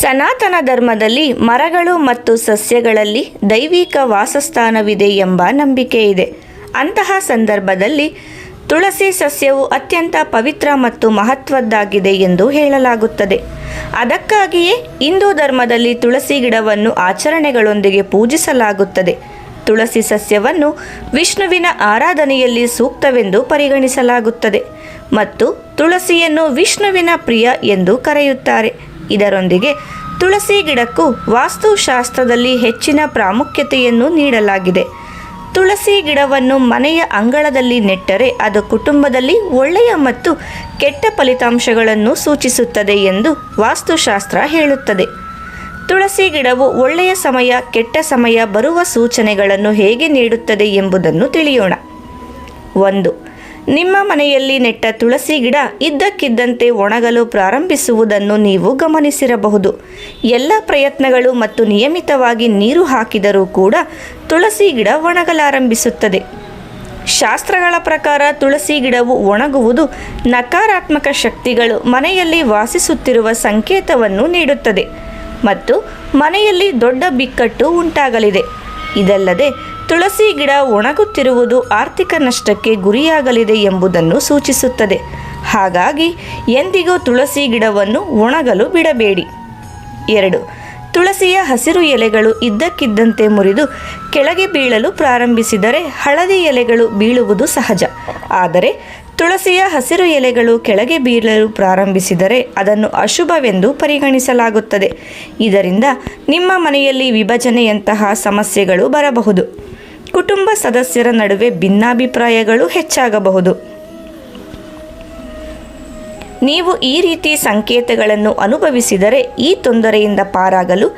ಸನಾತನ ಧರ್ಮದಲ್ಲಿ ಮರಗಳು ಮತ್ತು ಸಸ್ಯಗಳಲ್ಲಿ ದೈವಿಕ ವಾಸಸ್ಥಾನವಿದೆ ಎಂಬ ನಂಬಿಕೆ ಇದೆ. ಅಂತಹ ಸಂದರ್ಭದಲ್ಲಿ ತುಳಸಿ ಸಸ್ಯವು ಅತ್ಯಂತ ಪವಿತ್ರ ಮತ್ತು ಮಹತ್ವದ್ದಾಗಿದೆ ಎಂದು ಹೇಳಲಾಗುತ್ತದೆ. ಅದಕ್ಕಾಗಿಯೇ ಹಿಂದೂ ಧರ್ಮದಲ್ಲಿ ತುಳಸಿ ಗಿಡವನ್ನು ಆಚರಣೆಗಳೊಂದಿಗೆ ಪೂಜಿಸಲಾಗುತ್ತದೆ. ತುಳಸಿ ಸಸ್ಯವನ್ನು ವಿಷ್ಣುವಿನ ಆರಾಧನೆಯಲ್ಲಿ ಸೂಕ್ತವೆಂದು ಪರಿಗಣಿಸಲಾಗುತ್ತದೆ ಮತ್ತು ತುಳಸಿಯನ್ನು ವಿಷ್ಣುವಿನ ಪ್ರಿಯ ಎಂದು ಕರೆಯುತ್ತಾರೆ. ಇದರೊಂದಿಗೆ ತುಳಸಿ ಗಿಡಕ್ಕೂ ವಾಸ್ತುಶಾಸ್ತ್ರದಲ್ಲಿ ಹೆಚ್ಚಿನ ಪ್ರಾಮುಖ್ಯತೆಯನ್ನು ನೀಡಲಾಗಿದೆ. ತುಳಸಿ ಗಿಡವನ್ನು ಮನೆಯ ಅಂಗಳದಲ್ಲಿ ನೆಟ್ಟರೆ ಅದು ಕುಟುಂಬದಲ್ಲಿ ಒಳ್ಳೆಯ ಮತ್ತು ಕೆಟ್ಟ ಫಲಿತಾಂಶಗಳನ್ನು ಸೂಚಿಸುತ್ತದೆ ಎಂದು ವಾಸ್ತುಶಾಸ್ತ್ರ ಹೇಳುತ್ತದೆ. ತುಳಸಿ ಗಿಡವು ಒಳ್ಳೆಯ ಸಮಯ, ಕೆಟ್ಟ ಸಮಯ ಬರುವ ಸೂಚನೆಗಳನ್ನು ಹೇಗೆ ನೀಡುತ್ತದೆ ಎಂಬುದನ್ನು ತಿಳಿಯೋಣ. 1. ನಿಮ್ಮ ಮನೆಯಲ್ಲಿ ನೆಟ್ಟ ತುಳಸಿ ಗಿಡ ಇದ್ದಕ್ಕಿದ್ದಂತೆ ಒಣಗಲು ಪ್ರಾರಂಭಿಸುವುದನ್ನು ನೀವು ಗಮನಿಸಿರಬಹುದು. ಎಲ್ಲ ಪ್ರಯತ್ನಗಳು ಮತ್ತು ನಿಯಮಿತವಾಗಿ ನೀರು ಹಾಕಿದರೂ ಕೂಡ ತುಳಸಿ ಗಿಡ ಒಣಗಲಾರಂಭಿಸುತ್ತದೆ. ಶಾಸ್ತ್ರಗಳ ಪ್ರಕಾರ ತುಳಸಿ ಗಿಡವು ಒಣಗುವುದು ನಕಾರಾತ್ಮಕ ಶಕ್ತಿಗಳು ಮನೆಯಲ್ಲಿ ವಾಸಿಸುತ್ತಿರುವ ಸಂಕೇತವನ್ನು ನೀಡುತ್ತದೆ ಮತ್ತು ಮನೆಯಲ್ಲಿ ದೊಡ್ಡ ಬಿಕ್ಕಟ್ಟು ಉಂಟಾಗಲಿದೆ. ಇದಲ್ಲದೆ ತುಳಸಿ ಗಿಡ ಒಣಗುತ್ತಿರುವುದು ಆರ್ಥಿಕ ನಷ್ಟಕ್ಕೆ ಗುರಿಯಾಗಲಿದೆ ಎಂಬುದನ್ನು ಸೂಚಿಸುತ್ತದೆ. ಹಾಗಾಗಿ ಎಂದಿಗೂ ತುಳಸಿ ಗಿಡವನ್ನು ಒಣಗಲು ಬಿಡಬೇಡಿ. 2. ತುಳಸಿಯ ಹಸಿರು ಎಲೆಗಳು ಇದ್ದಕ್ಕಿದ್ದಂತೆ ಮುರಿದು ಕೆಳಗೆ ಬೀಳಲು ಪ್ರಾರಂಭಿಸಿದರೆ ಹಳದಿ ಎಲೆಗಳು ಬೀಳುವುದು ಸಹಜ. ಆದರೆ ತುಳಸಿಯ ಹಸಿರು ಎಲೆಗಳು ಕೆಳಗೆ ಬೀಳಲು ಪ್ರಾರಂಭಿಸಿದರೆ ಅದನ್ನು ಅಶುಭವೆಂದು ಪರಿಗಣಿಸಲಾಗುತ್ತದೆ. ಇದರಿಂದ ನಿಮ್ಮ ಮನೆಯಲ್ಲಿ ವಿಭಜನೆಯಂತಹ ಸಮಸ್ಯೆಗಳು ಬರಬಹುದು. ಕುಟುಂಬ ಸದಸ್ಯರ ನಡುವೆ ಭಿನ್ನಾಭಿಪ್ರಾಯಗಳು ಹೆಚ್ಚಾಗಬಹುದು. ನೀವು ಈ ರೀತಿ ಸಂಕೇತಗಳನ್ನು ಅನುಭವಿಸಿದರೆ ಈ ತೊಂದರೆಯಿಂದ ಪಾರಾಗಲು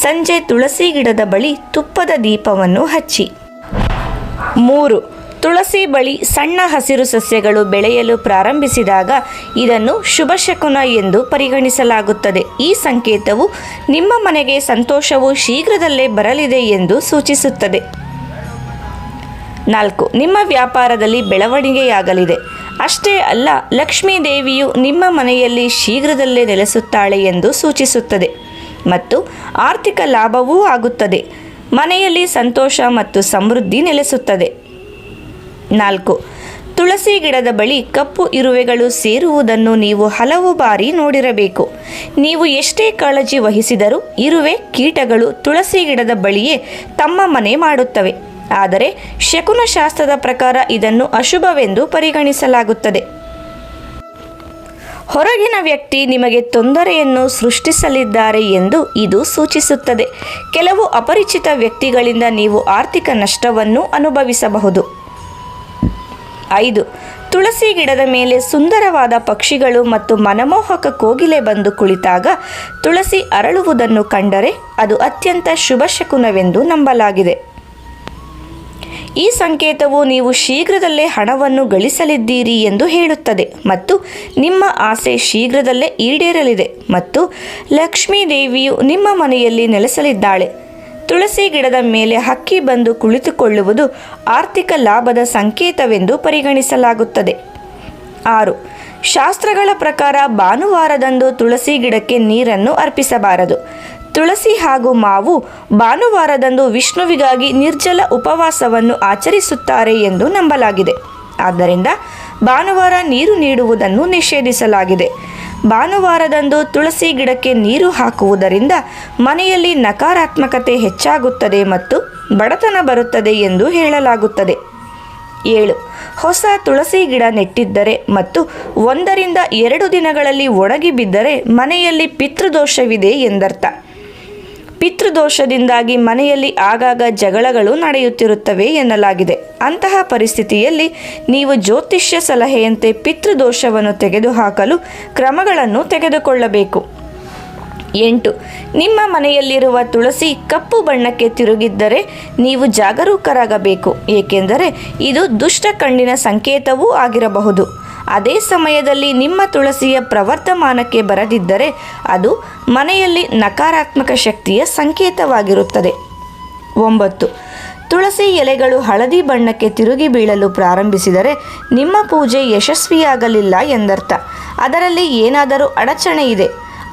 ಸಂಜೆ ತುಳಸಿ ಗಿಡದ ಬಳಿ ತುಪ್ಪದ ದೀಪವನ್ನು ಹಚ್ಚಿ. 3. ತುಳಸಿ ಬಳಿ ಸಣ್ಣ ಹಸಿರು ಸಸ್ಯಗಳು ಬೆಳೆಯಲು ಪ್ರಾರಂಭಿಸಿದಾಗ ಇದನ್ನು ಶುಭಶಕುನ ಎಂದು ಪರಿಗಣಿಸಲಾಗುತ್ತದೆ. ಈ ಸಂಕೇತವು ನಿಮ್ಮ ಮನೆಗೆ ಸಂತೋಷವು ಶೀಘ್ರದಲ್ಲೇ ಬರಲಿದೆ ಎಂದು ಸೂಚಿಸುತ್ತದೆ. 4. ನಿಮ್ಮ ವ್ಯಾಪಾರದಲ್ಲಿ ಬೆಳವಣಿಗೆಯಾಗಲಿದೆ. ಅಷ್ಟೇ ಅಲ್ಲ, ಲಕ್ಷ್ಮೀ ದೇವಿಯು ನಿಮ್ಮ ಮನೆಯಲ್ಲಿ ಶೀಘ್ರದಲ್ಲೇ ನೆಲೆಸುತ್ತಾಳೆ ಎಂದು ಸೂಚಿಸುತ್ತದೆ ಮತ್ತು ಆರ್ಥಿಕ ಲಾಭವೂ ಆಗುತ್ತದೆ. ಮನೆಯಲ್ಲಿ ಸಂತೋಷ ಮತ್ತು ಸಮೃದ್ಧಿ ನೆಲೆಸುತ್ತದೆ. 4. ತುಳಸಿ ಗಿಡದ ಬಳಿ ಕಪ್ಪು ಇರುವೆಗಳು ಸೇರುವುದನ್ನು ನೀವು ಹಲವು ಬಾರಿ ನೋಡಿರಬೇಕು. ನೀವು ಎಷ್ಟೇ ಕಾಳಜಿ ವಹಿಸಿದರೂ ಇರುವೆ ಕೀಟಗಳು ತುಳಸಿ ಗಿಡದ ಬಳಿಯೇ ತಮ್ಮ ಮನೆ ಮಾಡುತ್ತವೆ. ಆದರೆ ಶಕುನಶಾಸ್ತ್ರದ ಪ್ರಕಾರ ಇದನ್ನು ಅಶುಭವೆಂದು ಪರಿಗಣಿಸಲಾಗುತ್ತದೆ. ಹೊರಗಿನ ವ್ಯಕ್ತಿ ನಿಮಗೆ ತೊಂದರೆಯನ್ನು ಸೃಷ್ಟಿಸಲಿದ್ದಾರೆ ಎಂದು ಇದು ಸೂಚಿಸುತ್ತದೆ. ಕೆಲವು ಅಪರಿಚಿತ ವ್ಯಕ್ತಿಗಳಿಂದ ನೀವು ಆರ್ಥಿಕ ನಷ್ಟವನ್ನು ಅನುಭವಿಸಬಹುದು. 5. ತುಳಸಿ ಗಿಡದ ಮೇಲೆ ಸುಂದರವಾದ ಪಕ್ಷಿಗಳು ಮತ್ತು ಮನಮೋಹಕ ಕೋಗಿಲೆ ಬಂದು ಕುಳಿತಾಗ ತುಳಸಿ ಅರಳುವುದನ್ನು ಕಂಡರೆ ಅದು ಅತ್ಯಂತ ಶುಭಶಕುನವೆಂದು ನಂಬಲಾಗಿದೆ. ಈ ಸಂಕೇತವು ನೀವು ಶೀಘ್ರದಲ್ಲೇ ಹಣವನ್ನು ಗಳಿಸಲಿದ್ದೀರಿ ಎಂದು ಹೇಳುತ್ತದೆ ಮತ್ತು ನಿಮ್ಮ ಆಸೆ ಶೀಘ್ರದಲ್ಲೇ ಈಡೇರಲಿದೆ ಮತ್ತು ಲಕ್ಷ್ಮೀ ದೇವಿಯು ನಿಮ್ಮ ಮನೆಯಲ್ಲಿ ನೆಲೆಸಲಿದ್ದಾಳೆ. ತುಳಸಿ ಗಿಡದ ಮೇಲೆ ಹಕ್ಕಿ ಬಂದು ಕುಳಿತುಕೊಳ್ಳುವುದು ಆರ್ಥಿಕ ಲಾಭದ ಸಂಕೇತವೆಂದು ಪರಿಗಣಿಸಲಾಗುತ್ತದೆ. 6. ಶಾಸ್ತ್ರಗಳ ಪ್ರಕಾರ ಭಾನುವಾರದಂದು ತುಳಸಿ ಗಿಡಕ್ಕೆ ನೀರನ್ನು ಅರ್ಪಿಸಬಾರದು. ತುಳಸಿ ಹಾಗೂ ಮಾವು ಭಾನುವಾರದಂದು ವಿಷ್ಣುವಿಗಾಗಿ ನಿರ್ಜಲ ಉಪವಾಸವನ್ನು ಆಚರಿಸುತ್ತಾರೆ ಎಂದು ನಂಬಲಾಗಿದೆ. ಆದ್ದರಿಂದ ಭಾನುವಾರ ನೀರು ನೀಡುವುದನ್ನು ನಿಷೇಧಿಸಲಾಗಿದೆ. ಭಾನುವಾರದಂದು ತುಳಸಿ ಗಿಡಕ್ಕೆ ನೀರು ಹಾಕುವುದರಿಂದ ಮನೆಯಲ್ಲಿ ನಕಾರಾತ್ಮಕತೆ ಹೆಚ್ಚಾಗುತ್ತದೆ ಮತ್ತು ಬಡತನ ಬರುತ್ತದೆ ಎಂದು ಹೇಳಲಾಗುತ್ತದೆ. 7. ಹೊಸ ತುಳಸಿ ಗಿಡ ನೆಟ್ಟಿದ್ದರೆ ಮತ್ತು 1 ರಿಂದ 2 ದಿನಗಳಲ್ಲಿ ಒಣಗಿ ಬಿದ್ದರೆ ಮನೆಯಲ್ಲಿ ಪಿತೃದೋಷವಿದೆ ಎಂದರ್ಥ. ಪಿತೃದೋಷದಿಂದಾಗಿ ಮನೆಯಲ್ಲಿ ಆಗಾಗ ಜಗಳಗಳು ನಡೆಯುತ್ತಿರುತ್ತವೆ ಎನ್ನಲಾಗಿದೆ. ಅಂತಹ ಪರಿಸ್ಥಿತಿಯಲ್ಲಿ ನೀವು ಜ್ಯೋತಿಷ್ಯ ಸಲಹೆಯಂತೆ ಪಿತೃದೋಷವನ್ನು ತೆಗೆದುಹಾಕಲು ಕ್ರಮಗಳನ್ನು ತೆಗೆದುಕೊಳ್ಳಬೇಕು. 8. ನಿಮ್ಮ ಮನೆಯಲ್ಲಿರುವ ತುಳಸಿ ಕಪ್ಪು ಬಣ್ಣಕ್ಕೆ ತಿರುಗಿದ್ದರೆ ನೀವು ಜಾಗರೂಕರಾಗಬೇಕು, ಏಕೆಂದರೆ ಇದು ದುಷ್ಟ ಕಣ್ಣಿನ ಸಂಕೇತವೂ ಆಗಿರಬಹುದು. ಅದೇ ಸಮಯದಲ್ಲಿ ನಿಮ್ಮ ತುಳಸಿಯ ಪ್ರವರ್ಧಮಾನಕ್ಕೆ ಬರದಿದ್ದರೆ ಅದು ಮನೆಯಲ್ಲಿ ನಕಾರಾತ್ಮಕ ಶಕ್ತಿಯ ಸಂಕೇತವಾಗಿರುತ್ತದೆ. 9. ತುಳಸಿ ಎಲೆಗಳು ಹಳದಿ ಬಣ್ಣಕ್ಕೆ ತಿರುಗಿ ಬೀಳಲು ಪ್ರಾರಂಭಿಸಿದರೆ ನಿಮ್ಮ ಪೂಜೆ ಯಶಸ್ವಿಯಾಗಲಿಲ್ಲ ಎಂದರ್ಥ. ಅದರಲ್ಲಿ ಏನಾದರೂ ಅಡಚಣೆ ಇದೆ.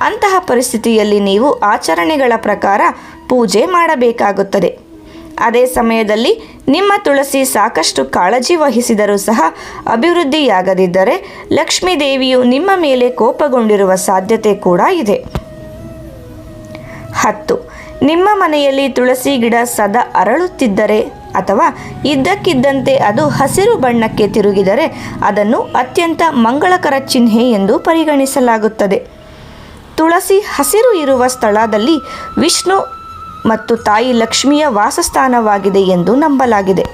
ಅಂತಹ ಪರಿಸ್ಥಿತಿಯಲ್ಲಿ ನೀವು ಆಚರಣೆಗಳ ಪ್ರಕಾರ ಪೂಜೆ ಮಾಡಬೇಕಾಗುತ್ತದೆ. ಅದೇ ಸಮಯದಲ್ಲಿ ನಿಮ್ಮ ತುಳಸಿ ಸಾಕಷ್ಟು ಕಾಳಜಿ ವಹಿಸಿದರೂ ಸಹ ಅಭಿವೃದ್ಧಿಯಾಗದಿದ್ದರೆ ಲಕ್ಷ್ಮೀ ದೇವಿಯು ನಿಮ್ಮ ಮೇಲೆ ಕೋಪಗೊಂಡಿರುವ ಸಾಧ್ಯತೆ ಕೂಡ ಇದೆ. 10. ನಿಮ್ಮ ಮನೆಯಲ್ಲಿ ತುಳಸಿ ಗಿಡ ಸದಾ ಅರಳುತ್ತಿದ್ದರೆ ಅಥವಾ ಇದ್ದಕ್ಕಿದ್ದಂತೆ ಅದು ಹಸಿರು ಬಣ್ಣಕ್ಕೆ ತಿರುಗಿದರೆ ಅದನ್ನು ಅತ್ಯಂತ ಮಂಗಳಕರ ಚಿಹ್ನೆ ಎಂದು ಪರಿಗಣಿಸಲಾಗುತ್ತದೆ. ತುಳಸಿ ಹಸಿರು ಇರುವ ಸ್ಥಳದಲ್ಲಿ ವಿಷ್ಣು ಮತ್ತು ತಾಯಿ ಲಕ್ಷ್ಮಿಯ ವಾಸಸ್ಥಾನವಾಗಿದೆ ಎಂದು ನಂಬಲಾಗಿದೆ.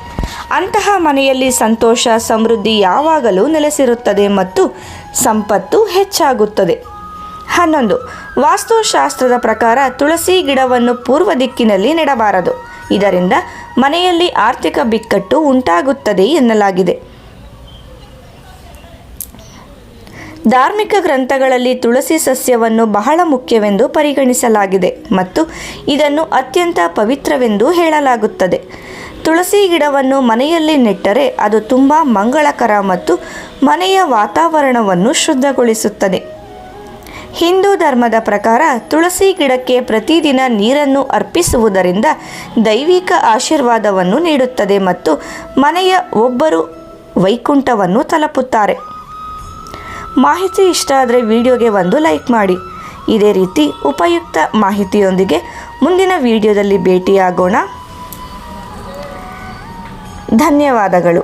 ಅಂತಹ ಮನೆಯಲ್ಲಿ ಸಂತೋಷ, ಸಮೃದ್ಧಿ ಯಾವಾಗಲೂ ನೆಲೆಸಿರುತ್ತದೆ ಮತ್ತು ಸಂಪತ್ತು ಹೆಚ್ಚಾಗುತ್ತದೆ. 11. ವಾಸ್ತುಶಾಸ್ತ್ರದ ಪ್ರಕಾರ ತುಳಸಿ ಗಿಡವನ್ನು ಪೂರ್ವ ದಿಕ್ಕಿನಲ್ಲಿ ನೆಡಬಾರದು. ಇದರಿಂದ ಮನೆಯಲ್ಲಿ ಆರ್ಥಿಕ ಬಿಕ್ಕಟ್ಟು ಉಂಟಾಗುತ್ತದೆ ಎನ್ನಲಾಗಿದೆ. ಧಾರ್ಮಿಕ ಗ್ರಂಥಗಳಲ್ಲಿ ತುಳಸಿ ಸಸ್ಯವನ್ನು ಬಹಳ ಮುಖ್ಯವೆಂದು ಪರಿಗಣಿಸಲಾಗಿದೆ ಮತ್ತು ಇದನ್ನು ಅತ್ಯಂತ ಪವಿತ್ರವೆಂದು ಹೇಳಲಾಗುತ್ತದೆ. ತುಳಸಿ ಗಿಡವನ್ನು ಮನೆಯಲ್ಲಿ ನೆಟ್ಟರೆ ಅದು ತುಂಬ ಮಂಗಳಕರ ಮತ್ತು ಮನೆಯ ವಾತಾವರಣವನ್ನು ಶುದ್ಧಗೊಳಿಸುತ್ತದೆ. ಹಿಂದೂ ಧರ್ಮದ ಪ್ರಕಾರ ತುಳಸಿ ಗಿಡಕ್ಕೆ ಪ್ರತಿದಿನ ನೀರನ್ನು ಅರ್ಪಿಸುವುದರಿಂದ ದೈವಿಕ ಆಶೀರ್ವಾದವನ್ನು ನೀಡುತ್ತದೆ ಮತ್ತು ಮನೆಯ ಒಬ್ಬರು ವೈಕುಂಠವನ್ನು ತಲುಪುತ್ತಾರೆ. ಮಾಹಿತಿ ಇಷ್ಟ ಆದರೆ ವಿಡಿಯೋಗೆ ಒಂದು ಲೈಕ್ ಮಾಡಿ. ಇದೇ ರೀತಿ ಉಪಯುಕ್ತ ಮಾಹಿತಿಯೊಂದಿಗೆ ಮುಂದಿನ ವಿಡಿಯೋದಲ್ಲಿ ಭೇಟಿಯಾಗೋಣ. ಧನ್ಯವಾದಗಳು.